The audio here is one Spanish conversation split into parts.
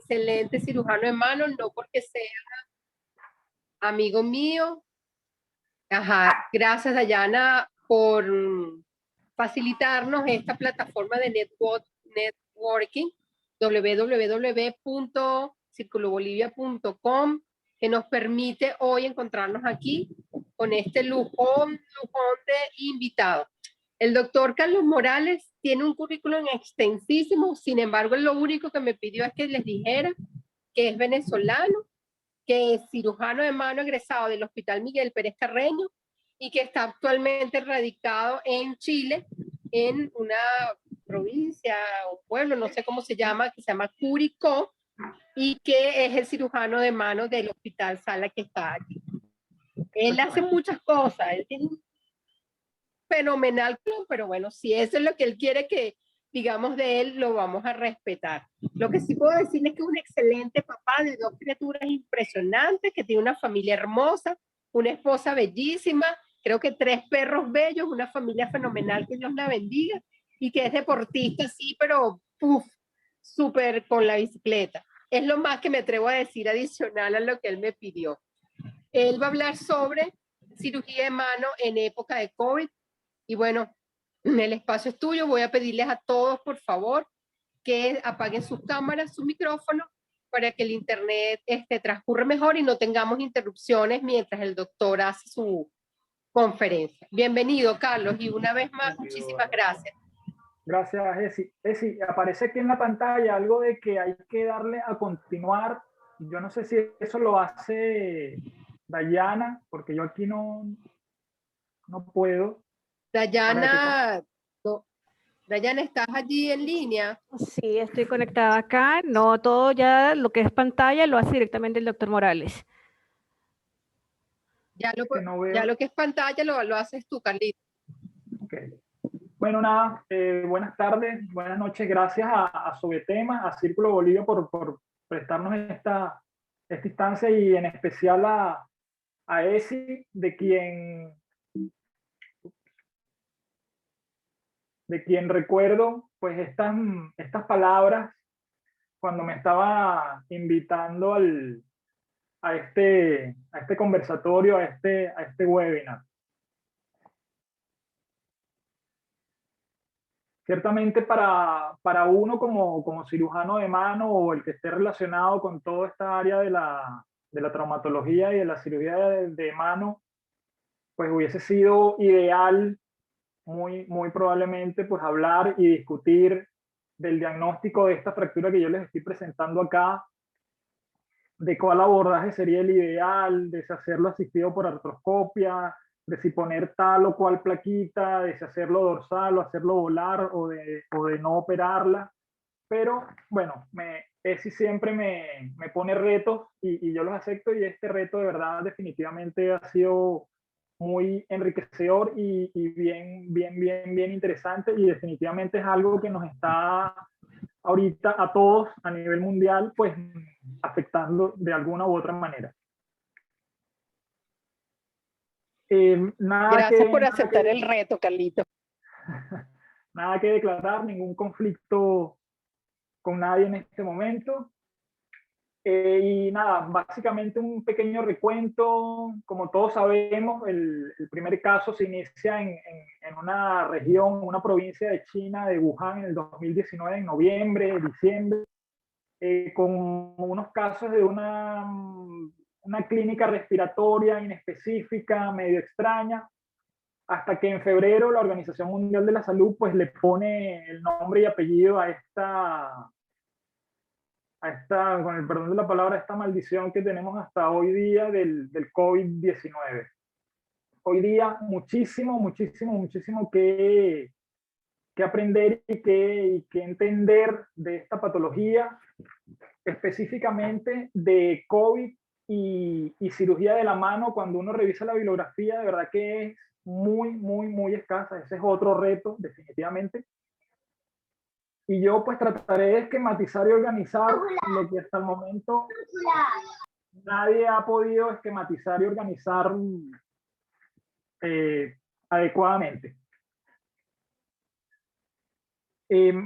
excelente cirujano de manos, no porque sea amigo mío. Ajá, gracias Dayana por facilitarnos esta plataforma de networking www.circulobolivia.com que nos permite hoy encontrarnos aquí con este lujón de invitado. El doctor Carlos Morales tiene un currículum extensísimo, sin embargo, lo único que me pidió es que les dijera que es venezolano, que es cirujano de mano egresado del Hospital Miguel Pérez Carreño y que está actualmente radicado en Chile, en una provincia o pueblo, no sé cómo se llama, que se llama Curicó, y que es el cirujano de mano del Hospital Sala que está aquí. Él hace muchas cosas, él tiene un fenomenal, pero bueno, si eso es lo que él quiere que digamos de él, lo vamos a respetar. Lo que sí puedo decirle es que es un excelente papá de dos criaturas impresionantes, que tiene una familia hermosa, una esposa bellísima, creo que 3 perros bellos, una familia fenomenal, que Dios la bendiga, y que es deportista, sí, pero súper con la bicicleta. Es lo más que me atrevo a decir adicional a lo que él me pidió. Él va a hablar sobre cirugía de mano en época de COVID. Y bueno, el espacio es tuyo. Voy a pedirles a todos, por favor, que apaguen sus cámaras, sus micrófonos, para que el internet transcurra mejor y no tengamos interrupciones mientras el doctor hace su conferencia. Bienvenido, Carlos, y una vez más, muchísimas gracias. Gracias, Esi. Esi, aparece aquí en la pantalla algo de que hay que darle a continuar. Yo no sé si eso lo hace Dayana, porque yo aquí no puedo. Dayana, Dayana, ¿estás allí en línea? Sí, estoy conectada acá. No, todo ya lo que es pantalla lo hace directamente el doctor Morales. Ya lo que es pantalla lo haces tú, Carlito. Okay. Bueno, nada, buenas tardes, buenas noches. Gracias a Sobetema, a Círculo Bolivia por prestarnos esta instancia y en especial a Esi, de quien recuerdo pues estas palabras cuando me estaba invitando a este conversatorio, a este webinar. Ciertamente para uno como cirujano de mano o el que esté relacionado con toda esta área de la traumatología y de la cirugía de mano, pues hubiese sido ideal muy probablemente pues hablar y discutir del diagnóstico de esta fractura que yo les estoy presentando acá, de cuál abordaje sería el ideal, de si hacerlo asistido por artroscopia, de si poner tal o cual plaquita, de si hacerlo dorsal o hacerlo volar o de no operarla. Pero bueno, Esi siempre me pone retos y yo los acepto, y este reto de verdad definitivamente ha sido muy enriquecedor y bien interesante, y definitivamente es algo que nos está ahorita a todos a nivel mundial pues afectando de alguna u otra manera. Gracias por aceptar el reto, Carlito. Nada que declarar, ningún conflicto con nadie en este momento. Y nada, básicamente un pequeño recuento. Como todos sabemos, el primer caso se inicia en una región, una provincia de China, de Wuhan, en el 2019, en noviembre, diciembre, con unos casos de una clínica respiratoria inespecífica, medio extraña, hasta que en febrero la Organización Mundial de la Salud pues le pone el nombre y apellido a esta, con el perdón de la palabra, esta maldición que tenemos hasta hoy día del COVID-19. Hoy día muchísimo que aprender y que entender de esta patología, específicamente de COVID y cirugía de la mano. Cuando uno revisa la bibliografía, de verdad que es muy escasa. Ese es otro reto, definitivamente. Y yo pues trataré de esquematizar y organizar lo que hasta el momento nadie ha podido esquematizar y organizar adecuadamente.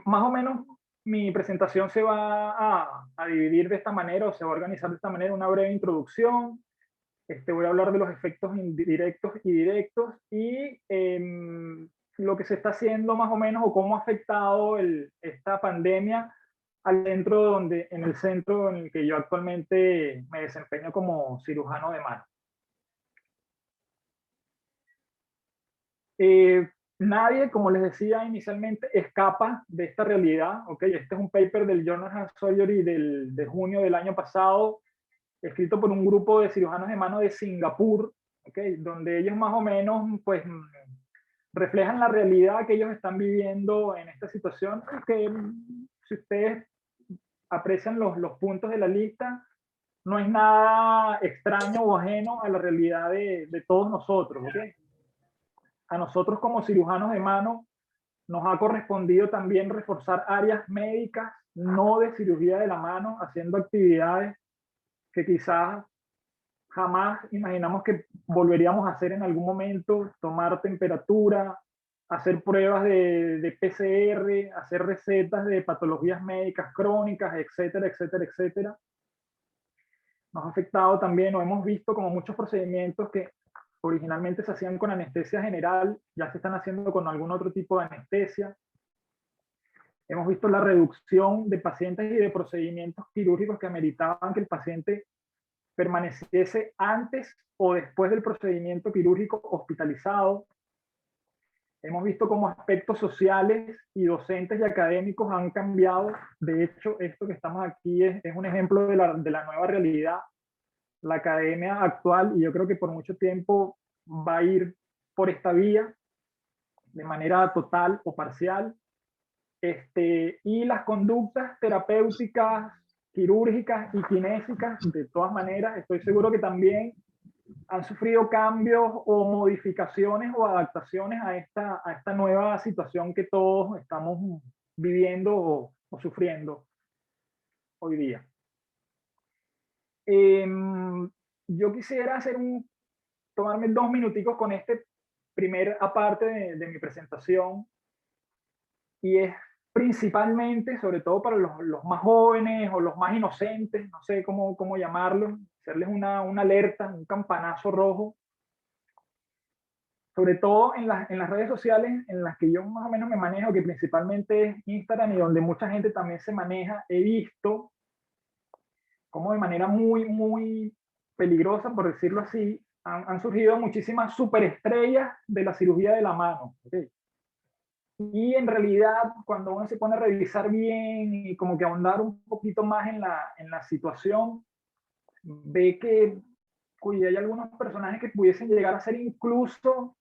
Más o menos mi presentación se va a dividir de esta manera, o se va a organizar de esta manera: una breve introducción, voy a hablar de los efectos indirectos y directos, y lo que se está haciendo más o menos, o cómo ha afectado esta pandemia en el centro en el que yo actualmente me desempeño como cirujano de mano. Nadie, como les decía inicialmente, escapa de esta realidad. ¿Okay? Este es un paper del Journal of Surgery de junio del año pasado, escrito por un grupo de cirujanos de mano de Singapur, ¿okay? Donde ellos más o menos pues, reflejan la realidad que ellos están viviendo en esta situación, que si ustedes aprecian los puntos de la lista, no es nada extraño o ajeno a la realidad de todos nosotros. ¿Okay? A nosotros como cirujanos de mano nos ha correspondido también reforzar áreas médicas no de cirugía de la mano, haciendo actividades que quizás jamás imaginamos que volveríamos a hacer en algún momento: tomar temperatura, hacer pruebas de PCR, hacer recetas de patologías médicas crónicas, etcétera, etcétera, etcétera. Nos ha afectado también, o hemos visto como muchos procedimientos que originalmente se hacían con anestesia general, ya se están haciendo con algún otro tipo de anestesia. Hemos visto la reducción de pacientes y de procedimientos quirúrgicos que ameritaban que el paciente permaneciese antes o después del procedimiento quirúrgico hospitalizado. Hemos visto cómo aspectos sociales y docentes y académicos han cambiado. De hecho, esto que estamos aquí es un ejemplo de la nueva realidad. La academia actual, y yo creo que por mucho tiempo va a ir por esta vía, de manera total o parcial. Y las conductas terapéuticas, quirúrgicas y kinésicas, de todas maneras, estoy seguro que también han sufrido cambios o modificaciones o adaptaciones a esta nueva situación que todos estamos viviendo o sufriendo hoy día. Yo quisiera tomarme 2 minuticos con este primer aparte de mi presentación, y es principalmente, sobre todo para los más jóvenes o los más inocentes, no sé cómo llamarlos, hacerles una alerta, un campanazo rojo, sobre todo en las redes sociales en las que yo más o menos me manejo, que principalmente es Instagram, y donde mucha gente también se maneja. He visto como de manera muy, muy peligrosa, por decirlo así, han surgido muchísimas superestrellas de la cirugía de la mano. ¿Okay? Y en realidad, cuando uno se pone a revisar bien y como que ahondar un poquito más en la situación, ve que hay algunos personajes que pudiesen llegar a ser incluso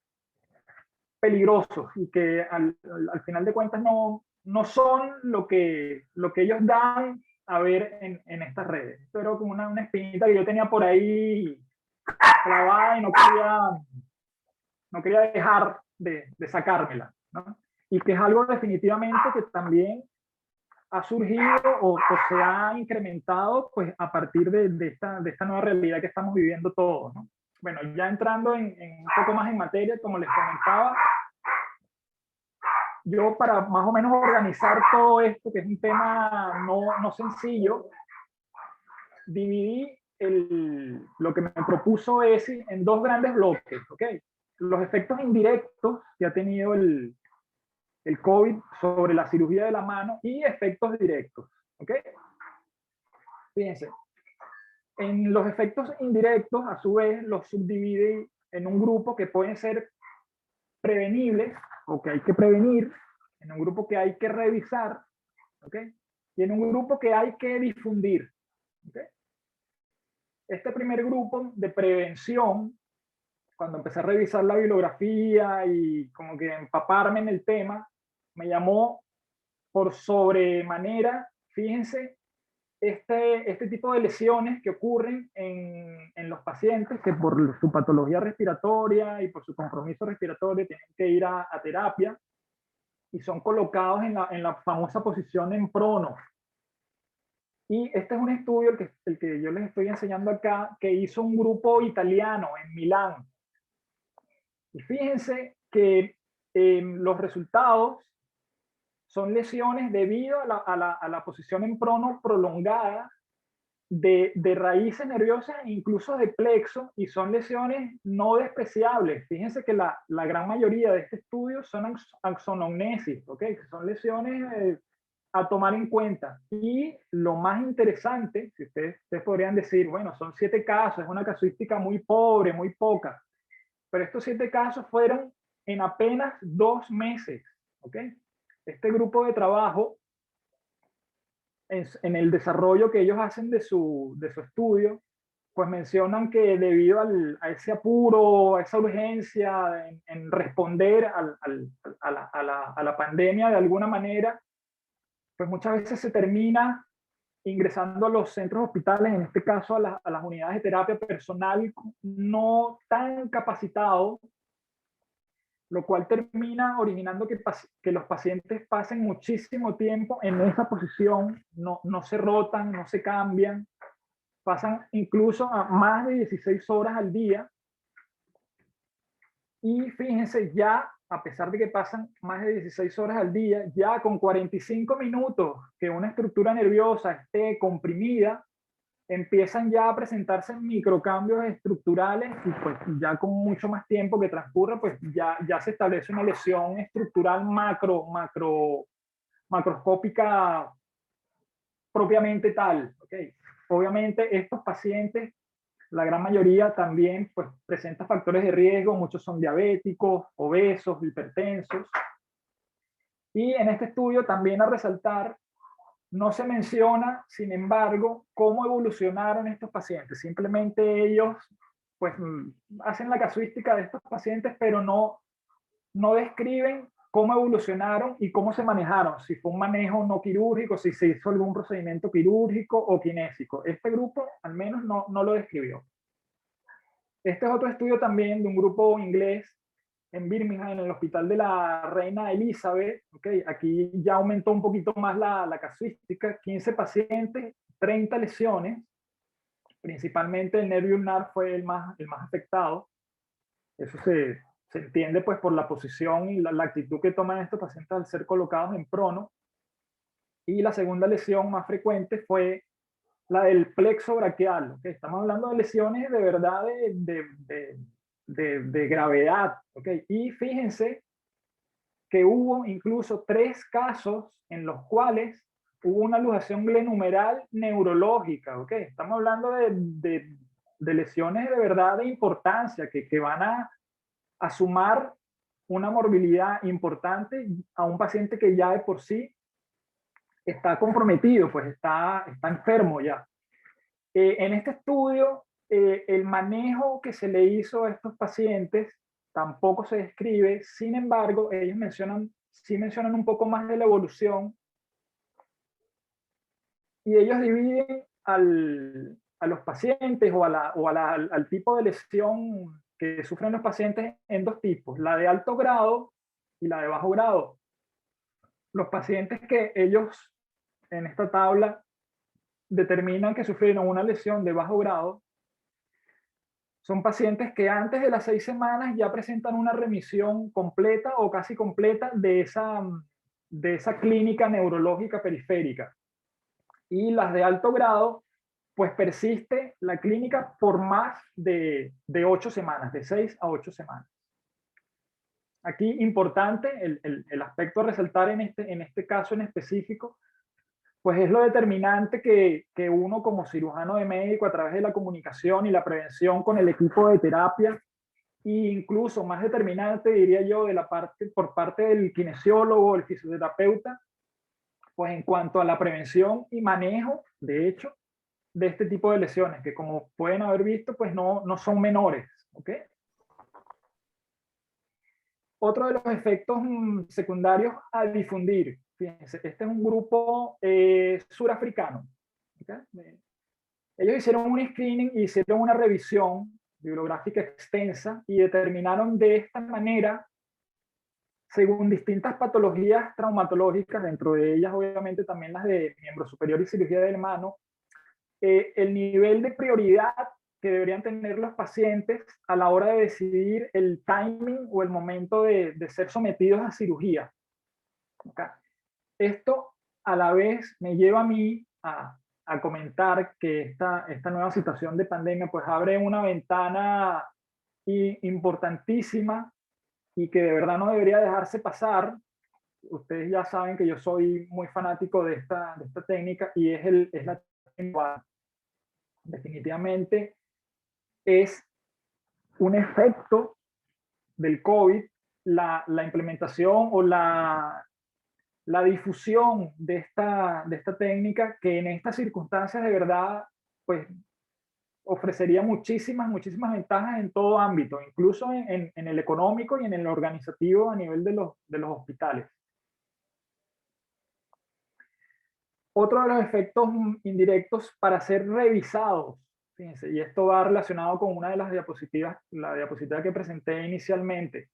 peligrosos, y que al final de cuentas no son lo que ellos dan a ver en estas redes. Pero como una espinita que yo tenía por ahí clavada y no quería dejar de sacármela, ¿no? Y que es algo definitivamente que también ha surgido o se ha incrementado pues, a partir de esta nueva realidad que estamos viviendo todos, ¿no? Bueno, ya entrando un poco más en materia, como les comentaba, yo para más o menos organizar todo esto, que es un tema no sencillo, dividí lo que me propuso ESI en 2 grandes bloques. ¿Okay? Los efectos indirectos que ha tenido el COVID sobre la cirugía de la mano, y efectos directos. ¿Okay? Fíjense, en los efectos indirectos, a su vez, los subdivide en un grupo que pueden ser prevenibles, o que hay que prevenir, en un grupo que hay que revisar, ¿okay? Y en un grupo que hay que difundir. ¿Okay? Este primer grupo de prevención, cuando empecé a revisar la bibliografía y como que empaparme en el tema, me llamó por sobremanera, fíjense, este tipo de lesiones que ocurren en los pacientes que por su patología respiratoria y por su compromiso respiratorio tienen que ir a terapia, y son colocados en la famosa posición en prono. Y este es un estudio, el que yo les estoy enseñando acá, que hizo un grupo italiano en Milán. Y fíjense que los resultados son lesiones debido a la posición en prono prolongada de raíces nerviosas e incluso de plexo, y son lesiones no despreciables. Fíjense que la gran mayoría de este estudio son axonognesis, ¿ok? Que son lesiones a tomar en cuenta. Y lo más interesante, si ustedes podrían decir, bueno, son 7 casos, es una casuística muy pobre, muy poca, pero estos 7 casos fueron en apenas 2 meses, ¿ok? Este grupo de trabajo, en el desarrollo que ellos hacen de su estudio, pues mencionan que debido a ese apuro, a esa urgencia en responder a la pandemia de alguna manera, pues muchas veces se termina ingresando a los centros hospitales, en este caso a las unidades de terapia personal no tan capacitado, lo cual termina originando que los pacientes pasen muchísimo tiempo en esa posición, no se rotan, no se cambian, pasan incluso a más de 16 horas al día. Y fíjense, ya a pesar de que pasan más de 16 horas al día, ya con 45 minutos que una estructura nerviosa esté comprimida, empiezan ya a presentarse microcambios estructurales, y pues ya con mucho más tiempo que transcurre, pues ya se establece una lesión estructural macroscópica propiamente tal, ¿okay? Obviamente estos pacientes, la gran mayoría también pues presenta factores de riesgo, muchos son diabéticos, obesos, hipertensos. Y en este estudio también a resaltar, no se menciona, sin embargo, cómo evolucionaron estos pacientes. Simplemente ellos pues hacen la casuística de estos pacientes, pero no describen cómo evolucionaron y cómo se manejaron, si fue un manejo no quirúrgico, si se hizo algún procedimiento quirúrgico o kinésico. Este grupo al menos no lo describió. Este es otro estudio también de un grupo inglés en Birmingham, en el hospital de la Reina Elizabeth. Okay, aquí ya aumentó un poquito más la casuística, 15 pacientes, 30 lesiones, principalmente el nervio ulnar fue el más afectado. Eso se entiende pues por la posición y la actitud que toman estos pacientes al ser colocados en prono. Y la segunda lesión más frecuente fue la del plexo braquial. ¿Okay? Estamos hablando de lesiones de verdad de gravedad. ¿Okay? Y fíjense que hubo incluso 3 casos en los cuales hubo una luxación glenumeral neurológica. ¿Okay? Estamos hablando de lesiones de verdad de importancia que van a sumar una morbilidad importante a un paciente que ya de por sí está comprometido, pues está enfermo ya. En este estudio, el manejo que se le hizo a estos pacientes tampoco se describe, sin embargo, ellos mencionan un poco más de la evolución, y ellos dividen a los pacientes o al tipo de lesión que sufren los pacientes en 2 tipos, la de alto grado y la de bajo grado. Los pacientes que ellos en esta tabla determinan que sufrieron una lesión de bajo grado son pacientes que antes de las 6 semanas ya presentan una remisión completa o casi completa de esa clínica neurológica periférica. Y las de alto grado, pues persiste la clínica por más de 8 semanas, de 6 a 8 semanas. Aquí importante el aspecto a resaltar en este caso en específico, pues es lo determinante que uno como cirujano de médico, a través de la comunicación y la prevención con el equipo de terapia, e incluso más determinante, diría yo, por parte del kinesiólogo, el fisioterapeuta, pues en cuanto a la prevención y manejo, de hecho, de este tipo de lesiones, que como pueden haber visto, pues no son menores. ¿Okay? Otro de los efectos secundarios a difundir. Fíjense, este es un grupo surafricano. ¿Okay? Ellos hicieron un screening y hicieron una revisión bibliográfica extensa y determinaron de esta manera, según distintas patologías traumatológicas, dentro de ellas obviamente también las de miembro superior y cirugía del mano, el nivel de prioridad que deberían tener los pacientes a la hora de decidir el timing o el momento de ser sometidos a cirugía. ¿Okay? Esto a la vez me lleva a mí a comentar que esta nueva situación de pandemia pues abre una ventana importantísima y que de verdad no debería dejarse pasar. Ustedes ya saben que yo soy muy fanático de esta técnica y es la técnica. Definitivamente es un efecto del COVID, la implementación o la difusión de esta técnica que en estas circunstancias de verdad pues ofrecería muchísimas ventajas en todo ámbito, incluso en el económico y en el organizativo a nivel de los hospitales. Otro de los efectos indirectos para ser revisados, fíjense, y esto va relacionado con una de las diapositivas, la diapositiva que presenté inicialmente.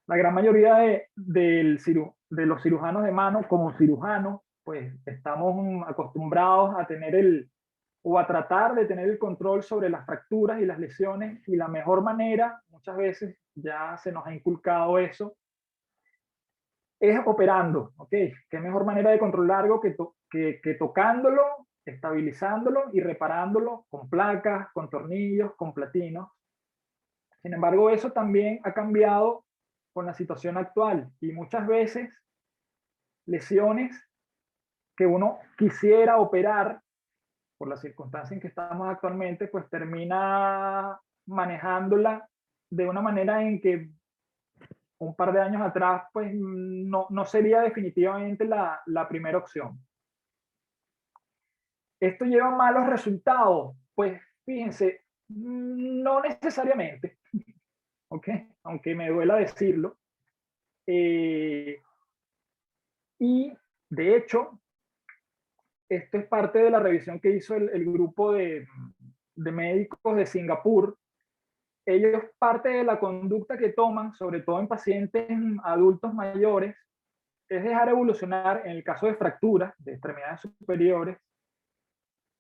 La gran mayoría de los cirujanos de mano, como cirujanos, pues estamos acostumbrados a tener o a tratar de tener el control sobre las fracturas y las lesiones, y la mejor manera, muchas veces ya se nos ha inculcado eso, es operando, ¿ok? ¿Qué mejor manera de controlarlo que tocándolo, estabilizándolo y reparándolo con placas, con tornillos, con platinos? Sin embargo, eso también ha cambiado con la situación actual y muchas veces lesiones que uno quisiera operar por la circunstancia en que estamos actualmente, pues termina manejándola de una manera en que un par de años atrás, pues no sería definitivamente la primera opción. ¿Esto lleva malos resultados? Pues fíjense, no necesariamente, ¿ok? Aunque me duela decirlo. Y de hecho, esto es parte de la revisión que hizo el grupo de médicos de Singapur. Ellos, parte de la conducta que toman, sobre todo en pacientes adultos mayores, es dejar evolucionar en el caso de fracturas de extremidades superiores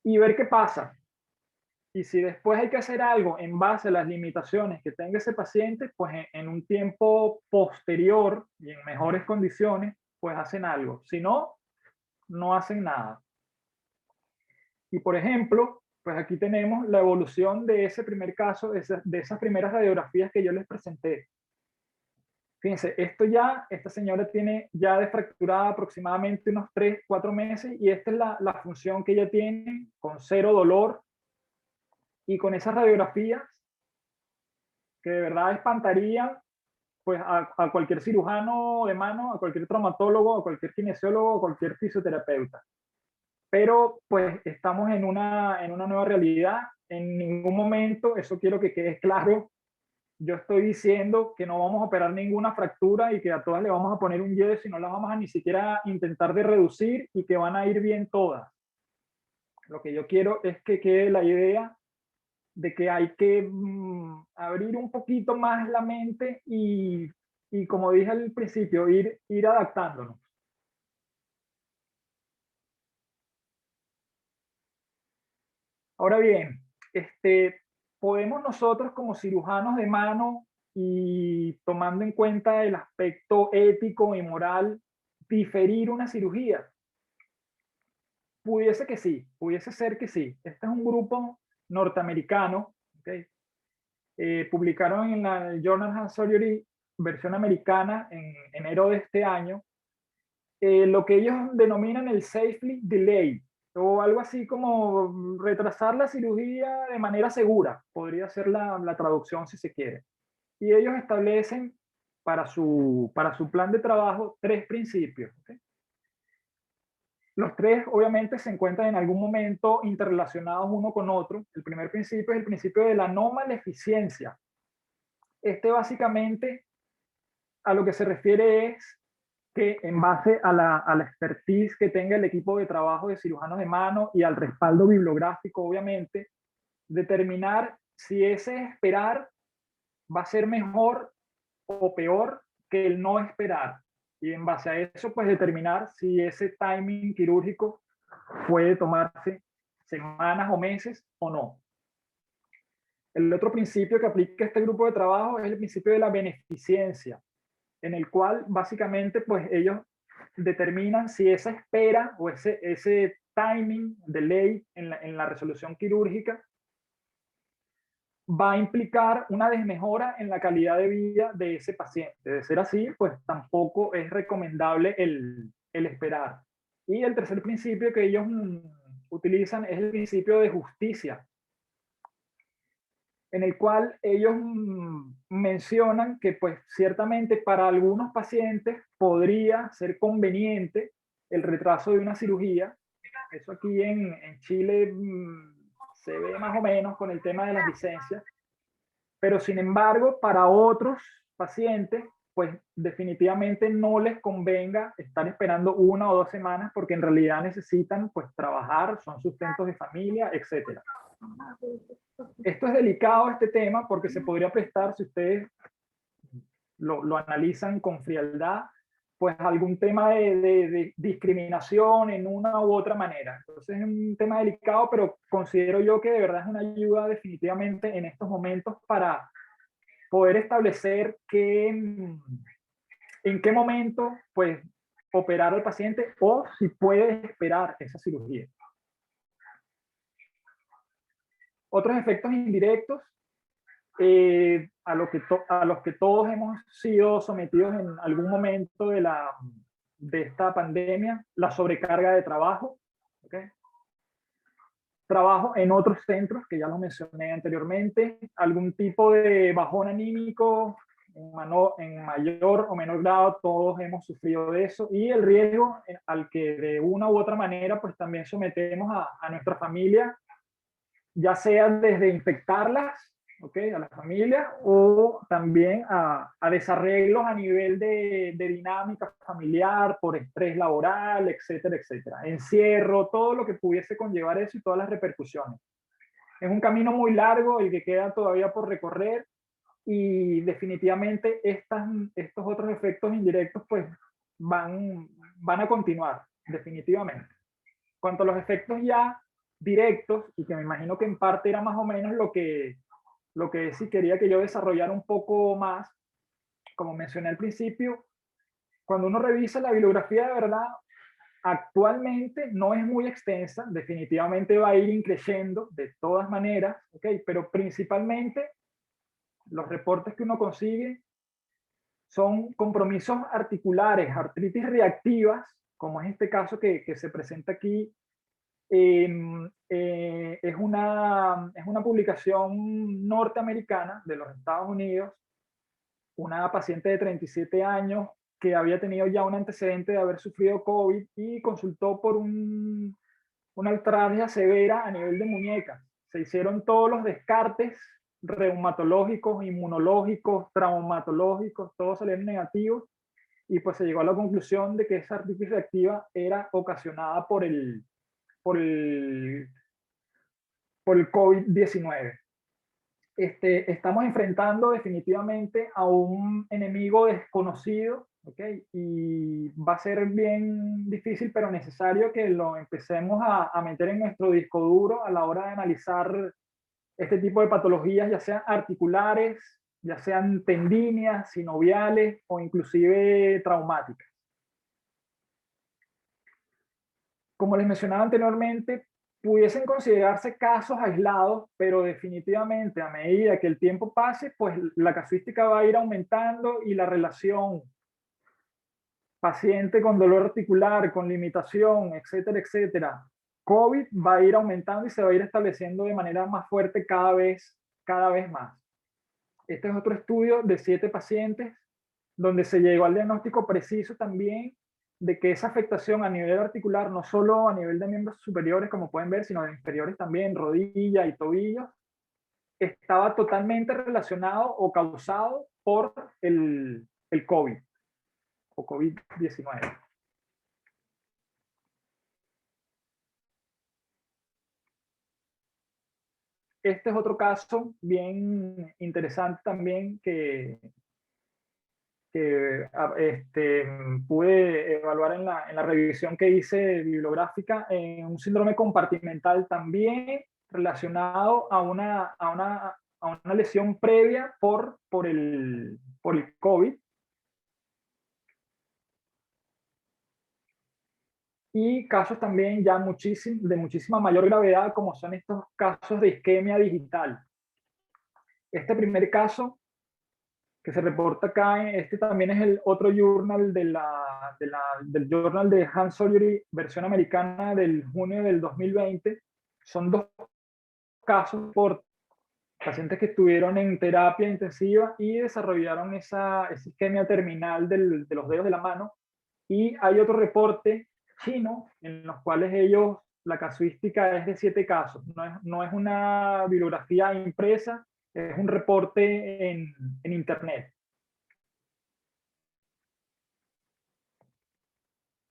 y ver qué pasa. Y si después hay que hacer algo en base a las limitaciones que tenga ese paciente, pues en un tiempo posterior y en mejores condiciones, pues hacen algo. Si no, no hacen nada. Y por ejemplo, pues aquí tenemos la evolución de ese primer caso, de esas primeras radiografías que yo les presenté. Fíjense, esta señora tiene ya desfracturada aproximadamente unos 3, 4 meses y esta es la función que ella tiene con 0 dolor y con esas radiografías que de verdad espantarían pues a cualquier cirujano de mano, a cualquier traumatólogo, a cualquier kinesiólogo, a cualquier fisioterapeuta. Pero pues estamos en una nueva realidad. En ningún momento, eso quiero que quede claro, yo estoy diciendo que no vamos a operar ninguna fractura y que a todas le vamos a poner un yeso y no las vamos a ni siquiera intentar de reducir y que van a ir bien todas. Lo que yo quiero es que quede la idea de que hay que abrir un poquito más la mente y como dije al principio, ir adaptándonos. Ahora bien, podemos nosotros como cirujanos de mano y tomando en cuenta el aspecto ético y moral, diferir una cirugía. Pudiese que sí, pudiese ser que sí. Este es un grupo norteamericano, ¿okay? Publicaron en la Journal of Surgery versión americana en enero de este año, lo que ellos denominan el safely delay, o algo así como retrasar la cirugía de manera segura, podría ser la traducción si se quiere. Y ellos establecen para su plan de trabajo 3 principios. ¿Okay? Los 3 obviamente se encuentran en algún momento interrelacionados uno con otro. El primer principio es el principio de la no maleficencia. Básicamente a lo que se refiere es que en base a la expertise que tenga el equipo de trabajo de cirujanos de mano y al respaldo bibliográfico, obviamente, determinar si ese esperar va a ser mejor o peor que el no esperar. Y en base a eso, pues determinar si ese timing quirúrgico puede tomarse semanas o meses o no. El otro principio que aplica este grupo de trabajo es el principio de la beneficencia, en el cual básicamente pues ellos determinan si esa espera o ese timing, delay en la resolución quirúrgica va a implicar una desmejora en la calidad de vida de ese paciente. De ser así, pues tampoco es recomendable el esperar. Y el tercer principio que ellos utilizan es el principio de justicia, en el cual ellos mencionan que pues ciertamente para algunos pacientes podría ser conveniente el retraso de una cirugía. Eso aquí en Chile se ve más o menos con el tema de las licencias, pero sin embargo para otros pacientes pues definitivamente no les convenga estar esperando 1 o 2 semanas porque en realidad necesitan pues trabajar, son sustentos de familia, etcétera. Esto es delicado, este tema, porque se podría prestar, si ustedes lo analizan con frialdad, pues algún tema de discriminación en una u otra manera. Entonces es un tema delicado, pero considero yo que de verdad es una ayuda definitivamente en estos momentos para poder establecer en qué momento pues operar al paciente o si puede esperar esa cirugía. Otros efectos indirectos a los que todos hemos sido sometidos en algún momento de esta pandemia, la sobrecarga de trabajo, ¿okay? Trabajo en otros centros, que ya lo mencioné anteriormente, algún tipo de bajón anímico, en mayor o menor grado, todos hemos sufrido de eso, y el riesgo al que de una u otra manera, pues también sometemos a nuestra familia, ya sea desde infectarlas, ¿okay?, a la familia, o también a desarreglos a nivel de dinámica familiar, por estrés laboral, etcétera, etcétera. Encierro, todo lo que pudiese conllevar eso y todas las repercusiones. Es un camino muy largo el que queda todavía por recorrer y definitivamente estos otros efectos indirectos pues van a continuar, definitivamente. Cuanto a los efectos ya directos, y que me imagino que en parte era más o menos lo que sí quería que yo desarrollara un poco más, como mencioné al principio, cuando uno revisa la bibliografía de verdad, actualmente no es muy extensa, definitivamente va a ir increciendo de todas maneras, ¿okay?, pero principalmente los reportes que uno consigue son compromisos articulares, artritis reactivas, como es este caso que se presenta aquí. Es una publicación norteamericana de los Estados Unidos, una paciente de 37 años que había tenido ya un antecedente de haber sufrido COVID y consultó por una artralgia severa a nivel de muñecas. Se hicieron todos los descartes reumatológicos, inmunológicos, traumatológicos, todos salieron negativos y pues se llegó a la conclusión de que esa artritis reactiva era ocasionada por el COVID-19. Estamos enfrentando definitivamente a un enemigo desconocido, ¿okay?, y va a ser bien difícil, pero necesario que lo empecemos a meter en nuestro disco duro a la hora de analizar este tipo de patologías, ya sean articulares, ya sean tendíneas, sinoviales o inclusive traumáticas. Como les mencionaba anteriormente, pudiesen considerarse casos aislados, pero definitivamente a medida que el tiempo pase, pues la casuística va a ir aumentando y la relación paciente con dolor articular, con limitación, etcétera, etcétera, COVID va a ir aumentando y se va a ir estableciendo de manera más fuerte cada vez más. Este es otro estudio de 7 pacientes donde se llegó al diagnóstico preciso también de que esa afectación a nivel articular, no solo a nivel de miembros superiores, como pueden ver, sino de inferiores también, rodilla y tobillos, estaba totalmente relacionado o causado por el COVID o COVID-19. Este es otro caso bien interesante también que pude evaluar en la revisión que hice bibliográfica, en un síndrome compartimental también relacionado a una lesión previa por el COVID. y casos también ya de muchísima mayor gravedad, como son estos casos de isquemia digital. Este primer caso que se reporta acá, este también es el otro journal del journal de Hand Surgery, versión americana del junio del 2020. Son 2 casos por pacientes que estuvieron en terapia intensiva y desarrollaron esa isquemia terminal de los dedos de la mano. Y hay otro reporte chino en los cuales la casuística es de 7 casos. No es una bibliografía impresa, es un reporte en internet.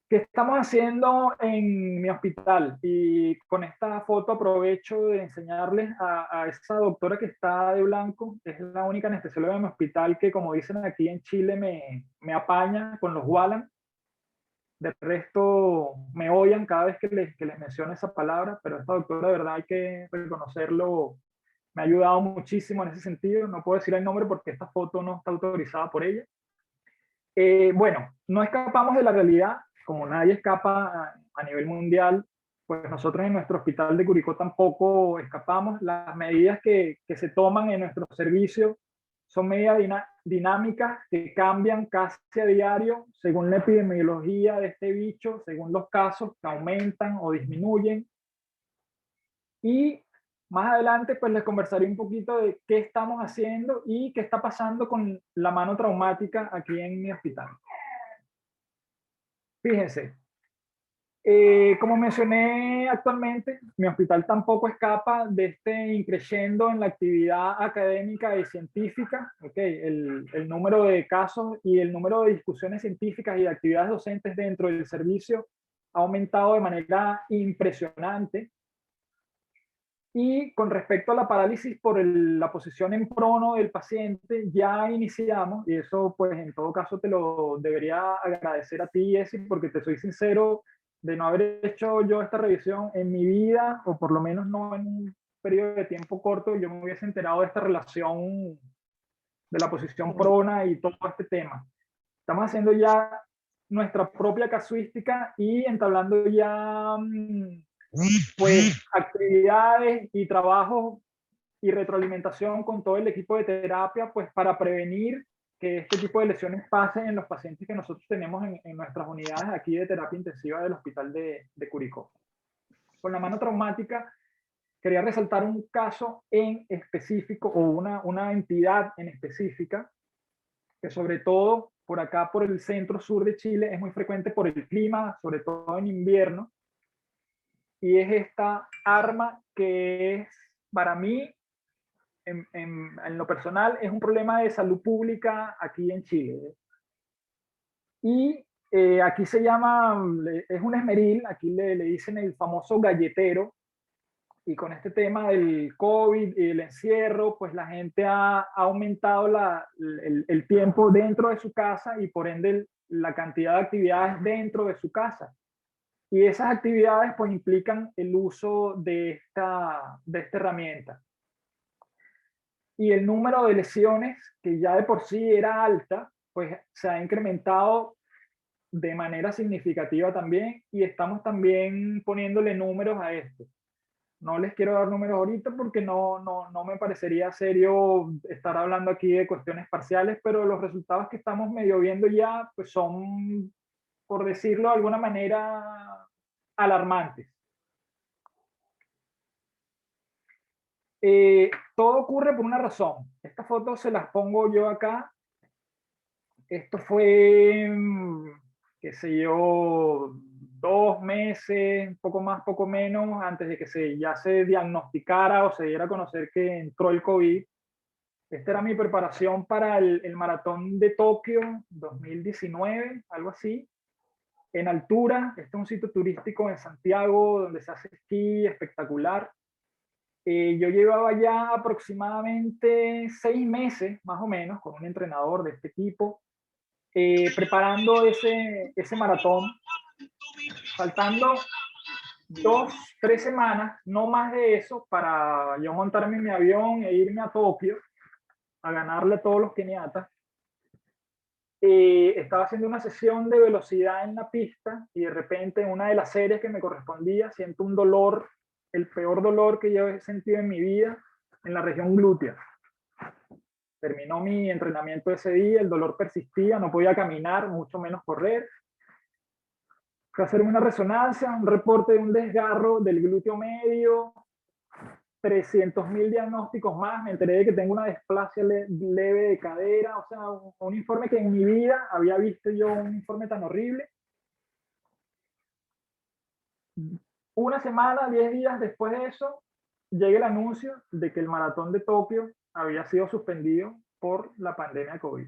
¿Qué estamos haciendo en mi hospital? Y con esta foto aprovecho de enseñarles a esa doctora que está de blanco. Es la única anestesióloga de mi hospital que, como dicen aquí en Chile, me apaña con los Wallan. De resto, me odian cada vez que les menciono esa palabra, pero esta doctora, de verdad, hay que reconocerlo, me ha ayudado muchísimo en ese sentido. No puedo decir el nombre porque esta foto no está autorizada por ella. Bueno, no escapamos de la realidad, como nadie escapa a nivel mundial, pues nosotros en nuestro hospital de Curicó tampoco escapamos. Las medidas que se toman en nuestro servicio son medidas dinámicas que cambian casi a diario según la epidemiología de este bicho, según los casos que aumentan o disminuyen. Y más adelante pues les conversaré un poquito de qué estamos haciendo y qué está pasando con la mano traumática aquí en mi hospital. Fíjense, como mencioné actualmente, mi hospital tampoco escapa de este increciendo en la actividad académica y científica. El número de casos y el número de discusiones científicas y de actividades docentes dentro del servicio ha aumentado de manera impresionante. Y con respecto a la parálisis por la posición en prono del paciente, ya iniciamos, y eso pues en todo caso te lo debería agradecer a ti, Jessy, porque te soy sincero, de no haber hecho yo esta revisión en mi vida, o por lo menos no en un periodo de tiempo corto, yo me hubiese enterado de esta relación de la posición prona y todo este tema. Estamos haciendo ya nuestra propia casuística y entablando ya pues actividades y trabajos y retroalimentación con todo el equipo de terapia, pues para prevenir que este tipo de lesiones pasen en los pacientes que nosotros tenemos en nuestras unidades aquí de terapia intensiva del hospital de Curicó. Con la mano traumática, quería resaltar un caso en específico o una entidad en específica que sobre todo por acá, por el centro sur de Chile, es muy frecuente por el clima, sobre todo en invierno, y es esta arma que es, para mí, en lo personal, es un problema de salud pública aquí en Chile. Y aquí se llama, es un esmeril, aquí le dicen el famoso galletero, y con este tema del COVID y el encierro, pues la gente ha aumentado el tiempo dentro de su casa y por ende la cantidad de actividades dentro de su casa. Y esas actividades pues implican el uso de esta herramienta. Y el número de lesiones, que ya de por sí era alta, pues se ha incrementado de manera significativa también, y estamos también poniéndole números a esto. No les quiero dar números ahorita porque no me parecería serio estar hablando aquí de cuestiones parciales, pero los resultados que estamos medio viendo ya pues son, por decirlo de alguna manera, alarmantes. Todo ocurre por una razón. Estas fotos se las pongo yo acá. Esto fue, qué sé yo, 2 meses, poco más, poco menos, antes de que ya se diagnosticara o se diera a conocer que entró el COVID. Esta era mi preparación para el maratón de Tokio 2019, algo así. En altura, este es un sitio turístico en Santiago donde se hace esquí espectacular. Yo llevaba ya aproximadamente 6 meses, más o menos, con un entrenador de este tipo, preparando ese maratón, faltando 2, 3 semanas, no más de eso, para yo montarme en mi avión e irme a Tokio a ganarle a todos los keniatas. estaba haciendo una sesión de velocidad en la pista y de repente en una de las series que me correspondía siento un dolor, el peor dolor que yo he sentido en mi vida, en la región glútea. Terminó mi entrenamiento ese día, el dolor persistía, no podía caminar, mucho menos correr. Fui a hacerme una resonancia, un reporte de un desgarro del glúteo medio, 300.000 diagnósticos más, me enteré de que tengo una displasia leve de cadera, o sea, un informe que en mi vida había visto yo un informe tan horrible. Una semana, 10 días después de eso, llega el anuncio de que el maratón de Tokio había sido suspendido por la pandemia COVID.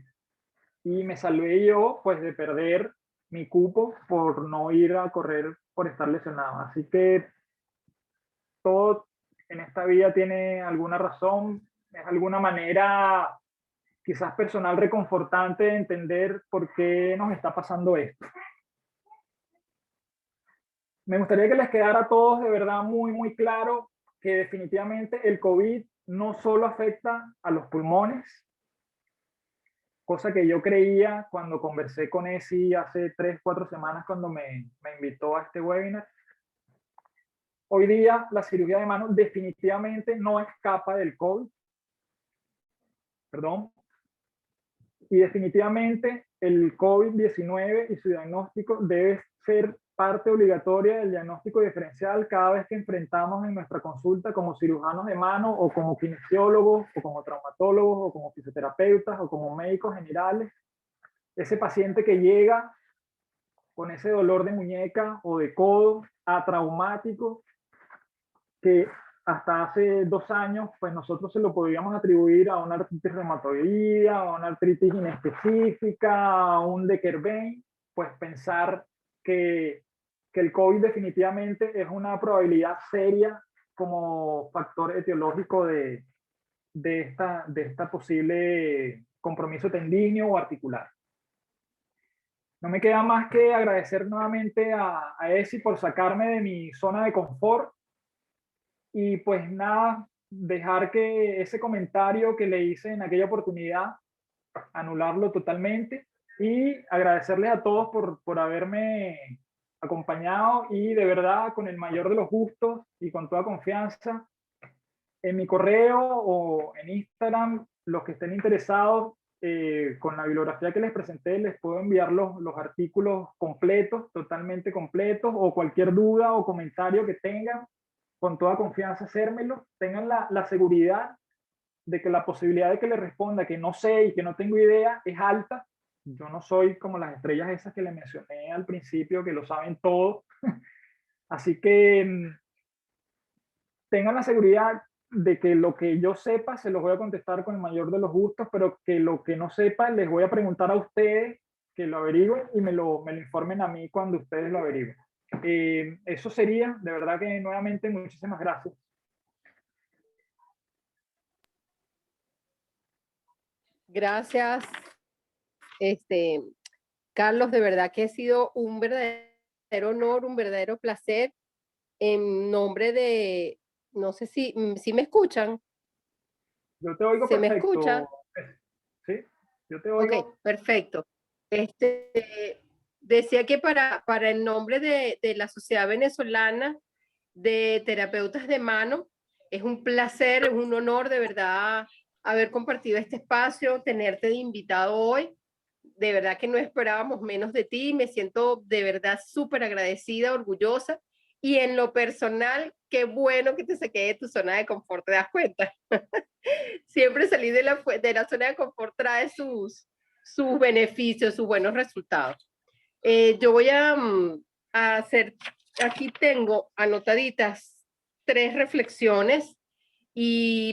Y me salvé yo, pues, de perder mi cupo por no ir a correr por estar lesionado. Así que todo en esta vida tiene alguna razón, es alguna manera quizás personal reconfortante de entender por qué nos está pasando esto. Me gustaría que les quedara a todos de verdad muy claro que definitivamente el COVID no solo afecta a los pulmones, cosa que yo creía cuando conversé con Esi hace 3, 4 semanas cuando me invitó a este webinar. Hoy día la cirugía de mano definitivamente no escapa del COVID. Perdón. Y definitivamente el COVID-19 y su diagnóstico debe ser parte obligatoria del diagnóstico diferencial cada vez que enfrentamos en nuestra consulta como cirujanos de mano o como kinesiólogos o como traumatólogos o como fisioterapeutas o como médicos generales. Ese paciente que llega con ese dolor de muñeca o de codo atraumático que hasta hace 2 años, pues nosotros se lo podíamos atribuir a una artritis reumatoidea, a una artritis inespecífica, a un Decker-Vein, pues pensar que el COVID definitivamente es una probabilidad seria como factor etiológico de esta posible compromiso tendíneo o articular. No me queda más que agradecer nuevamente a Esi por sacarme de mi zona de confort. Y pues nada, dejar que ese comentario que le hice en aquella oportunidad, anularlo totalmente y agradecerles a todos por haberme acompañado y de verdad con el mayor de los gustos y con toda confianza en mi correo o en Instagram, los que estén interesados con la bibliografía que les presenté, les puedo enviar los artículos completos, totalmente completos, o cualquier duda o comentario que tengan, con toda confianza hacérmelo. Tengan la seguridad de que la posibilidad de que les responda que no sé y que no tengo idea es alta. Yo no soy como las estrellas esas que les mencioné al principio, que lo saben todo. Así que tengan la seguridad de que lo que yo sepa se los voy a contestar con el mayor de los gustos, pero que lo que no sepa les voy a preguntar a ustedes, que lo averigüen y me lo informen a mí cuando ustedes lo averigüen. Eso sería, de verdad que nuevamente muchísimas gracias. Gracias, Carlos, de verdad que ha sido un verdadero honor, un verdadero placer. En nombre de, no sé si me escuchan. Yo te oigo ¿Se perfecto. me escucha? Sí, yo te oigo. Ok, perfecto. Decía que para el nombre de la Sociedad Venezolana de Terapeutas de Mano, es un placer, es un honor de verdad haber compartido este espacio, tenerte de invitado hoy. De verdad que no esperábamos menos de ti, me siento de verdad súper agradecida, orgullosa, y en lo personal, qué bueno que te saqué de tu zona de confort, ¿te das cuenta? Siempre salir de la zona de confort trae sus beneficios, sus buenos resultados. Yo voy a hacer, aquí tengo anotaditas 3 reflexiones,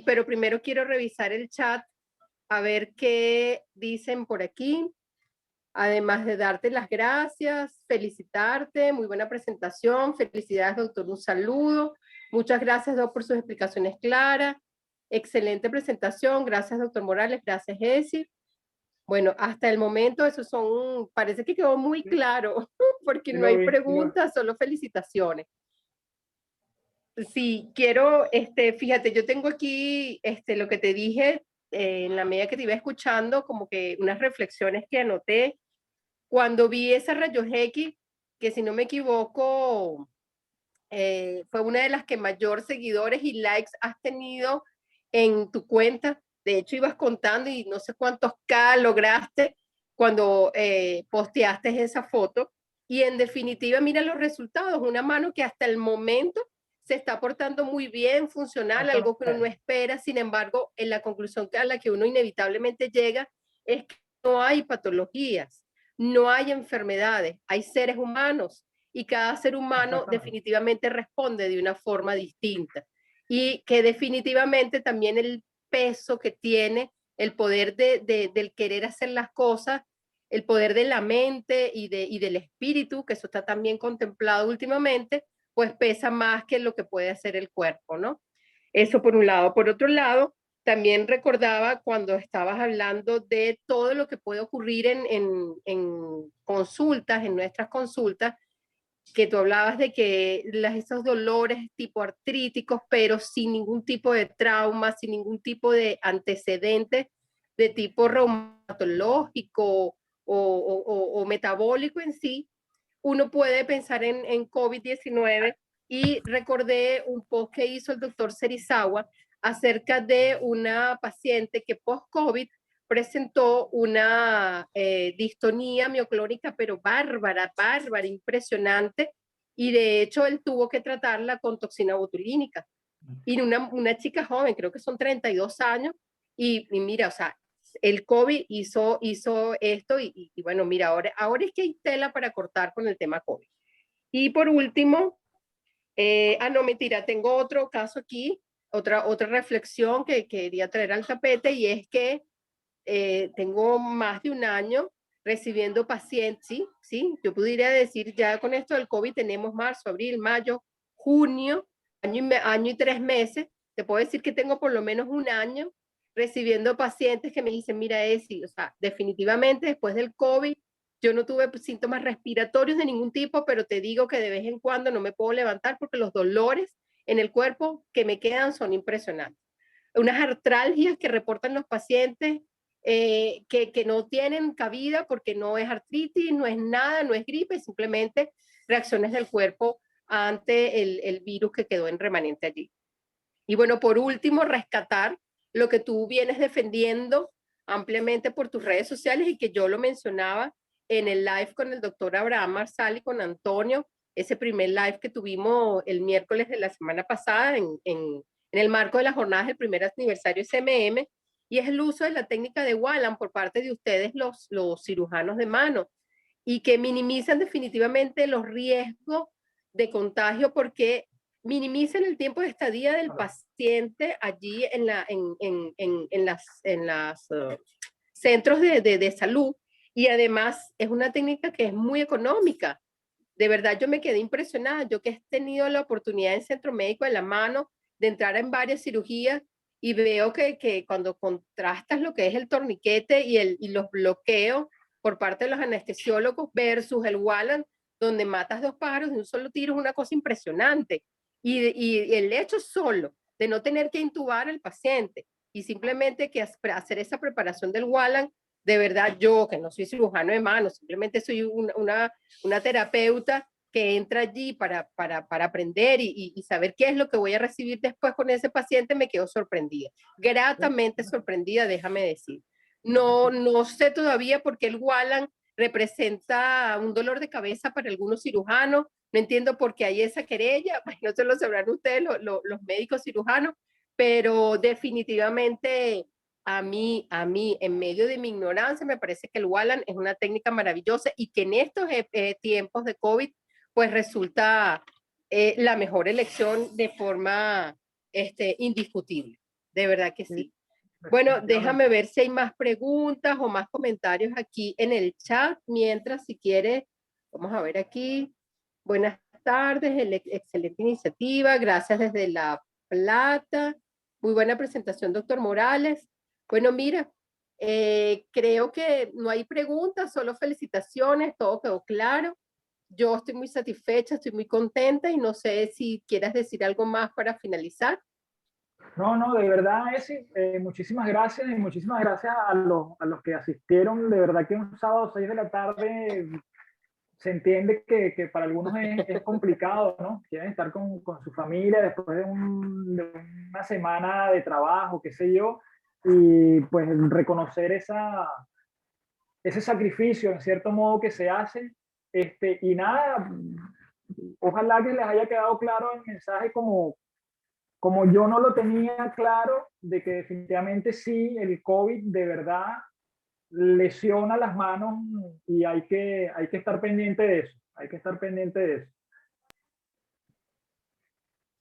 pero primero quiero revisar el chat a ver qué dicen por aquí. Además de darte las gracias, felicitarte, muy buena presentación, felicidades doctor, un saludo, muchas gracias Doc por sus explicaciones claras, excelente presentación, gracias doctor Morales, gracias Esi. Bueno, hasta el momento esos son, parece que quedó muy claro, porque no hay preguntas, solo felicitaciones. Sí, quiero, fíjate, yo tengo aquí lo que te dije en la medida que te iba escuchando, como que unas reflexiones que anoté cuando vi esa rayos X, que si no me equivoco, fue una de las que mayor seguidores y likes has tenido en tu cuenta. De hecho, ibas contando y no sé cuántos K lograste cuando posteaste esa foto. Y en definitiva, mira los resultados. Una mano que hasta el momento se está portando muy bien, funcional, algo que uno no espera. Sin embargo, en la conclusión a la que uno inevitablemente llega es que no hay patologías, no hay enfermedades, hay seres humanos y cada ser humano definitivamente responde de una forma distinta y que definitivamente también el peso que tiene el poder del querer hacer las cosas, el poder de la mente y del espíritu, que eso está también contemplado últimamente, pues pesa más que lo que puede hacer el cuerpo, ¿no? Eso por un lado. Por otro lado, también recordaba cuando estabas hablando de todo lo que puede ocurrir en consultas, en nuestras consultas, que tú hablabas de que esos dolores tipo artríticos, pero sin ningún tipo de trauma, sin ningún tipo de antecedente de tipo reumatológico o metabólico en sí, uno puede pensar en COVID-19 y recordé un post que hizo el doctor Serizawa acerca de una paciente que post-COVID presentó una distonía mioclónica, pero bárbara, bárbara, impresionante, y de hecho él tuvo que tratarla con toxina botulínica. Y una chica joven, creo que son 32 años, y mira, o sea, el COVID hizo esto, y bueno, mira, ahora es que hay tela para cortar con el tema COVID. Y por último, no, mentira, tengo otro caso aquí, otra reflexión que quería traer al tapete, y es que tengo más de un año recibiendo pacientes, sí, yo podría decir ya con esto del COVID tenemos marzo, abril, mayo, junio, año y 3 meses, te puedo decir que tengo por lo menos un año recibiendo pacientes que me dicen, mira, Esi, o sea, definitivamente después del COVID yo no tuve síntomas respiratorios de ningún tipo, pero te digo que de vez en cuando no me puedo levantar porque los dolores en el cuerpo que me quedan son impresionantes. Unas artralgias que reportan los pacientes que no tienen cabida porque no es artritis, no es nada, no es gripe, simplemente reacciones del cuerpo ante el virus que quedó en remanente allí. Y bueno, por último, rescatar lo que tú vienes defendiendo ampliamente por tus redes sociales y que yo lo mencionaba en el live con el doctor Abraham Marsal y con Antonio, ese primer live que tuvimos el miércoles de la semana pasada en el marco de las jornadas del primer aniversario SMM, y es el uso de la técnica de Wallan por parte de ustedes, los cirujanos de mano, y que minimizan definitivamente los riesgos de contagio porque minimizan el tiempo de estadía del paciente allí en las centros de salud, y además es una técnica que es muy económica. De verdad yo me quedé impresionada, yo que he tenido la oportunidad en Centro Médico de la Mano de entrar en varias cirugías y veo que cuando contrastas lo que es el torniquete y los bloqueos por parte de los anestesiólogos versus el Wallan, donde matas 2 pájaros de un solo tiro, es una cosa impresionante. Y el hecho solo de no tener que intubar al paciente y simplemente que hacer esa preparación del Wallan, de verdad yo, que no soy cirujano de mano, simplemente soy una terapeuta que entra allí para aprender y saber qué es lo que voy a recibir después con ese paciente, me quedo sorprendida, gratamente sorprendida, déjame decir. No sé todavía por qué el Wallan representa un dolor de cabeza para algunos cirujanos, no entiendo por qué hay esa querella, no se lo sabrán ustedes los médicos cirujanos, pero definitivamente a mí, en medio de mi ignorancia, me parece que el Wallan es una técnica maravillosa y que en estos tiempos de COVID, pues resulta la mejor elección de forma indiscutible. De verdad que sí. Bueno, déjame ver si hay más preguntas o más comentarios aquí en el chat. Mientras, si quieres, vamos a ver aquí. Buenas tardes, excelente iniciativa. Gracias desde La Plata. Muy buena presentación, doctor Morales. Bueno, mira, creo que no hay preguntas, solo felicitaciones, todo quedó claro. Yo estoy muy satisfecha, estoy muy contenta y no sé si quieras decir algo más para finalizar. No, de verdad, muchísimas gracias y muchísimas gracias a los que asistieron. De verdad que un sábado 6 de la tarde se entiende que para algunos es complicado, ¿no? Quieren estar con su familia después de una semana de trabajo, qué sé yo, y pues reconocer ese sacrificio, en cierto modo, que se hace. Y nada, ojalá que les haya quedado claro el mensaje como yo no lo tenía claro, de que definitivamente sí, el COVID de verdad lesiona las manos y hay que estar pendiente de eso, hay que estar pendiente de eso.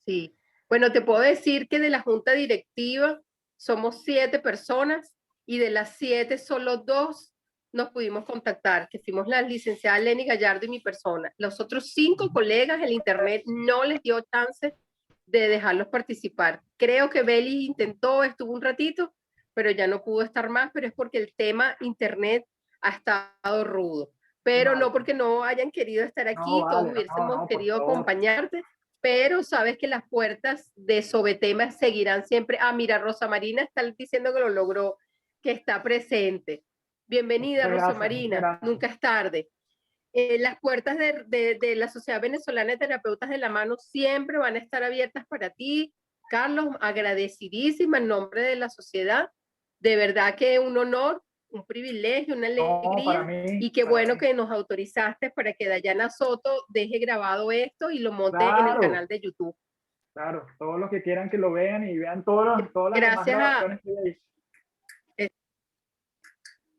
Sí. Bueno, te puedo decir que de la junta directiva somos 7 personas y de las 7 solo 2 nos pudimos contactar, que fuimos la licenciada Lenny Gallardo y mi persona. Los otros 5 colegas, el internet no les dio chance de dejarlos participar. Creo que Beli intentó, estuvo un ratito, pero ya no pudo estar más, pero es porque el tema internet ha estado rudo. Pero Vale. no porque no hayan querido estar aquí, No, todos vale, hubiésemos por querido favor. acompañarte, pero sabes que las puertas de Sobetema seguirán siempre. Ah, mira, Rosa Marina está diciendo que lo logró, que está presente. Bienvenida, Muchas Rosa gracias, Marina, nunca es tarde. Las puertas de la Sociedad Venezolana de Terapeutas de la Mano siempre van a estar abiertas para ti. Carlos, agradecidísima en nombre de la sociedad. De verdad que es un honor, un privilegio, una alegría. Para mí, y qué bueno que nos autorizaste para que Dayana Soto deje grabado esto y lo monte en el canal de YouTube. Claro, todos los que quieran que lo vean y vean todas las demás grabaciones que hay.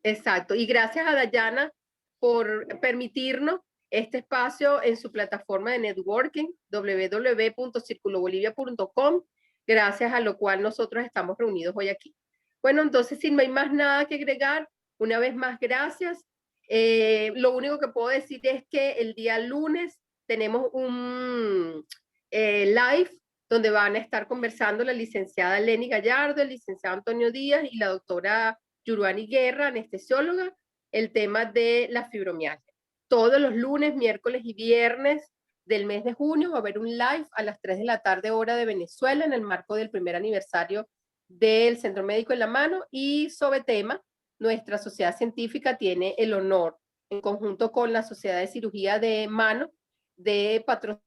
Exacto, y gracias a Dayana por permitirnos este espacio en su plataforma de networking, www.circulobolivia.com, gracias a lo cual nosotros estamos reunidos hoy aquí. Bueno, entonces, si no hay más nada que agregar, una vez más, gracias. Lo único que puedo decir es que el día lunes tenemos un live donde van a estar conversando la licenciada Lenny Gallardo, el licenciado Antonio Díaz y la doctora Yuruani Guerra, anestesióloga, el tema de la fibromialgia. Todos los lunes, miércoles y viernes del mes de junio va a haber un live a las 3 de la tarde hora de Venezuela en el marco del primer aniversario del Centro Médico en la Mano y sobre tema, nuestra sociedad científica tiene el honor, en conjunto con la Sociedad de Cirugía de Mano, de patrocinar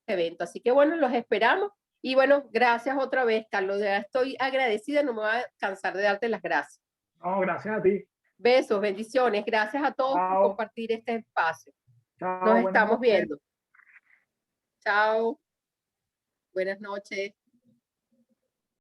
el evento. Así que bueno, los esperamos. Y bueno, gracias otra vez, Carlos. Ya estoy agradecida, no me voy a cansar de darte las gracias. No, gracias a ti. Besos, bendiciones. Gracias a todos por compartir este espacio. Nos estamos viendo. Chao. Buenas noches.